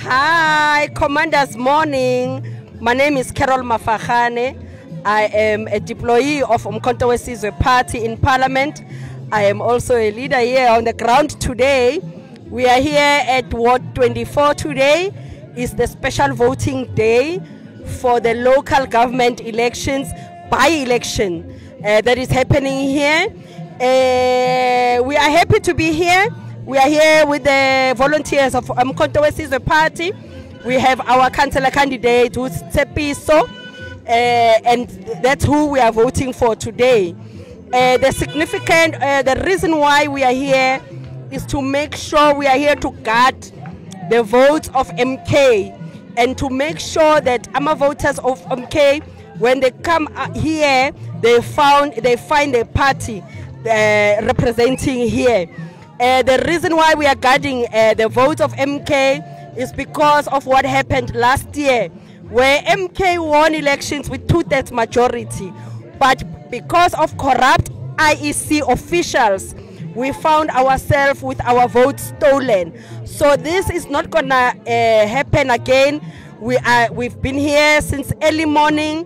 Hi, Commanders Morning. My name is Carol Mafachane. I am a deployee of Umkhonto we Sizwe Party in Parliament. I am also a leader here on the ground today. We are here at Ward 24 today. It's the special voting day for the local government elections, by-election that is happening here. We are happy to be here. We are here with the volunteers of Umkhonto we Sizwe Party. We have our councillor candidate, who's Tsepiso, and that's who we are voting for today. The reason why we are here is to make sure we are here to guard the votes of MK and to make sure that our voters of MK, when they come here, they find a party representing here. The reason why we are guarding the votes of MK is because of what happened last year, where MK won elections with 2/3 majority, but because of corrupt IEC officials, we found ourselves with our votes stolen. So this is not gonna happen again. We've been here since early morning.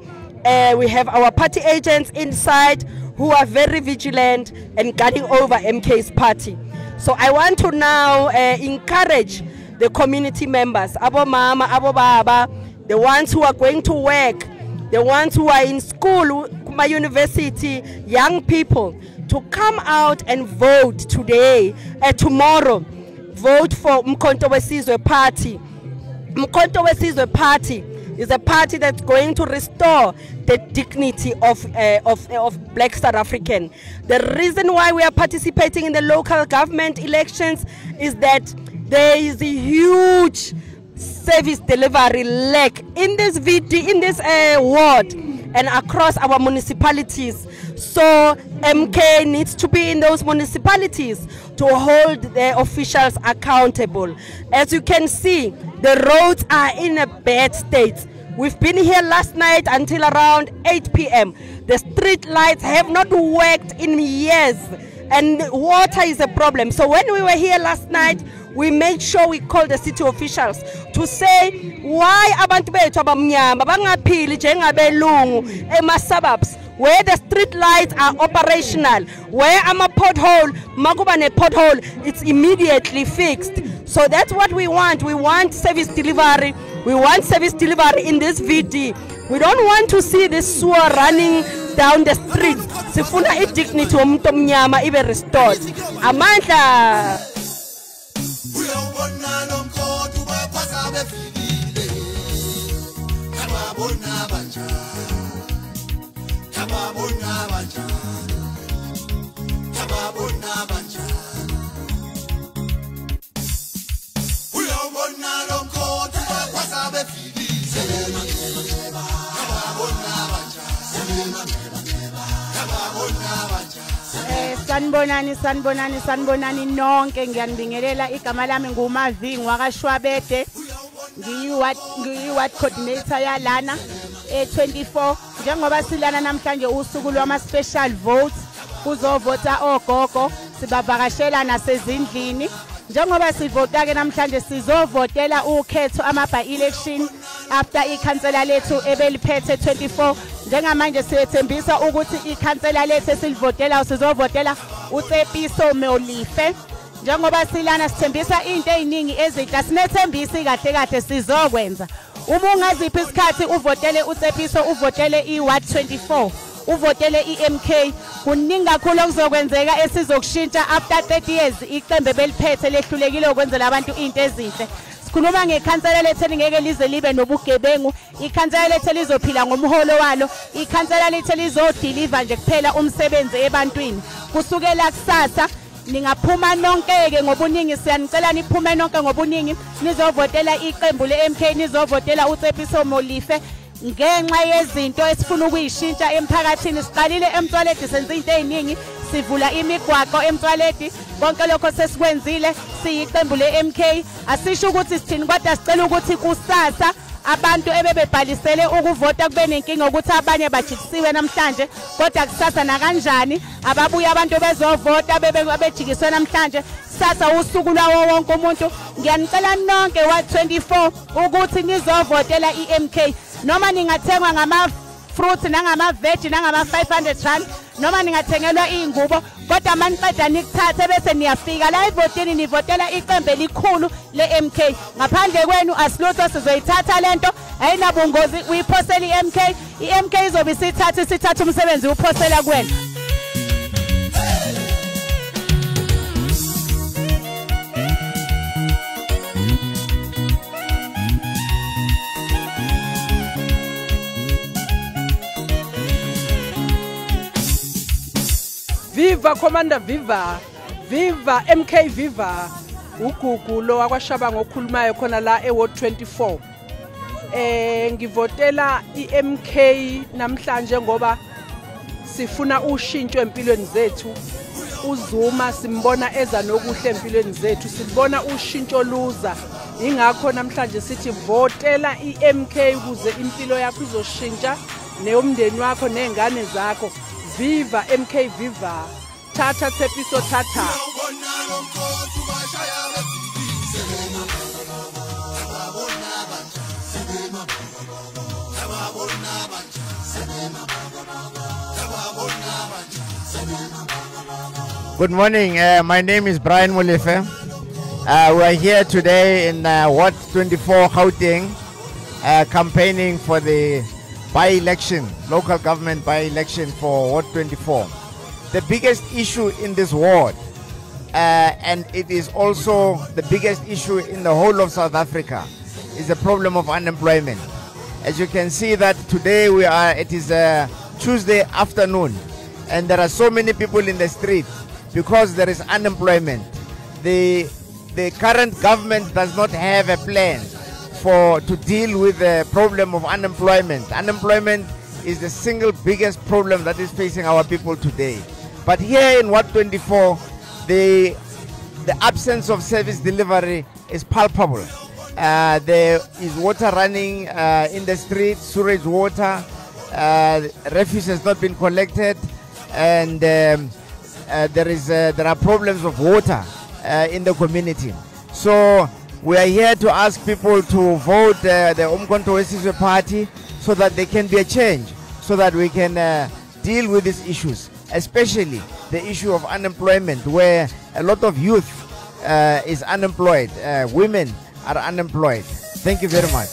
We have our party agents inside who are very vigilant and guarding over MK's party. So I want to now encourage the community members, Abo Mama, Abo Baba, the ones who are going to work, the ones who are in school, my university, young people, to come out and vote today, tomorrow. Vote for Umkhonto we Sizwe Party. Umkhonto we Sizwe Party is a party that's going to restore the dignity of Black South African. The reason why we are participating in the local government elections is that there is a huge service delivery lack in this ward and across our municipalities. So MK needs to be in those municipalities to hold the officials accountable. As you can see, the roads are in a bad state. We've been here last night until around 8 p.m. The street lights have not worked in years, and water is a problem. So when we were here last night, we made sure we called the city officials to say why abantu bethu abamnyama bangaphili njengabelungu ema-suburbs, where the street lights are operational, where makuba ne-pothole, it's immediately fixed. So that's what we want. We want service delivery. We want service delivery in this VD. We don't want to see this sewer running down the streets. Sifuna i-dignity yomuntu omnyama ibe restored. Amandla. Sanibonani nonke, ngiyanibingelela. Igama lami nguMavi ngwakashwabede, ngiyi-ward coordinator yalana 24. Njengoba silana namhlanje usuku lwama-special votes, kuzovota ogogo, sibavakashela nasezindlini. Njengoba sivota-ke namhlanje sizovotela ukhetho ama-by-election after ikhansela lethu ebeliphethe 24. Njengamanje siyethembisa ukuthi ikhansela lethu esilivotela sizovotela uTsepiso Molife. Njengoba silana sithembisa into eziningi ezinhle, sinethembisi kahle sizokwenza. Uma ungaziphi isikhathi uvotele uTsepiso, uvotele iWard 24, uvotele iMK, kuningi kakhulu okuzokwenzeka esizokushintsha after 30 years iqembu beliphethe lehlulekile ukwenzela abantu into ezinhle. Sikhuluma ngekhansela lethu elingeke lize libe nobugebengu, ikhansela lethu lizophila ngomholo walo, ikhansela lethu lizodeliver nje kuphela umsebenzi ebantwini. Kusukela kusasa ningaphuma nonke-ke ngobuningi, siyanicela niphume nonke ngobuningi, nizovotela iqembu le-MK, nizovotela uTsepiso Molife. Ngenxa yezinto esifuna ukuyishintsha emphakathini, siqalile eMtswaledi senze into eziningi, sivula imigwaqo eMtswaledi, konke lokho sesikwenzile, siyiqembu le-MK. Asisho ukuthi sithini, kodwa sicela ukuthi kusasa abantu ebebebhalisele ukuvota kube nenkinga ukuthi abanye bajikisiwe namhlanje kodwa kusasa nakanjani ababuya abantu bezovota bebejikiswe namhlanje sasa usuku lawo wonke umuntu ngiyanicela nonke wa24 ukuthi nizovotela iMK noma ningathengwa ngama fruits nangama veg nangama 500 rand noma ningathengelwa ingubo kodwa maniqeda nikuthathe bese niyafika la evotini nivotela iqembu elikhulu leMK ngaphandle kwenu asilutho sizoyithatha lento ayinabungozi uyiphosela iMK izobe sithatha umsebenzi uphosela kwena. Viva Commander Viva, Viva MK Viva, uGugu lo wakwashabango okhulumayo khona la eWard 24. Ngivotela iMK namhlanje ngoba sifuna ushintsho empilweni zethu. uZuma simbona eza nokuhle empilweni zethu, sibona ushintsho luza. Ingakho namhlanje sithi votela iMK ukuze impilo yakho izoshintsha neyomndeni wakho nezingane zakho. Viva MK Viva, Tata Tepiso Tata. Good morning, my name is Brian Molefe. We are here today in Ward 24 Gauteng, campaigning for the by-election, local government by-election for Ward 24. The biggest issue in this ward, and it is also the biggest issue in the whole of South Africa, is the problem of unemployment. As you can see that today it is Tuesday afternoon, and there are so many people in the street because there is unemployment. The current government does not have a plan to deal with the problem of unemployment. Unemployment is the single biggest problem that is facing our people today. But here in Ward 24, the absence of service delivery is palpable. There is water running in the street, sewage water, refuse has not been collected, and there are problems of water in the community. So we are here to ask people to vote the Umkhonto weSizwe Party so that there can be a change, so that we can deal with these issues, especially the issue of unemployment, where a lot of youth is unemployed, women are unemployed. Thank you very much.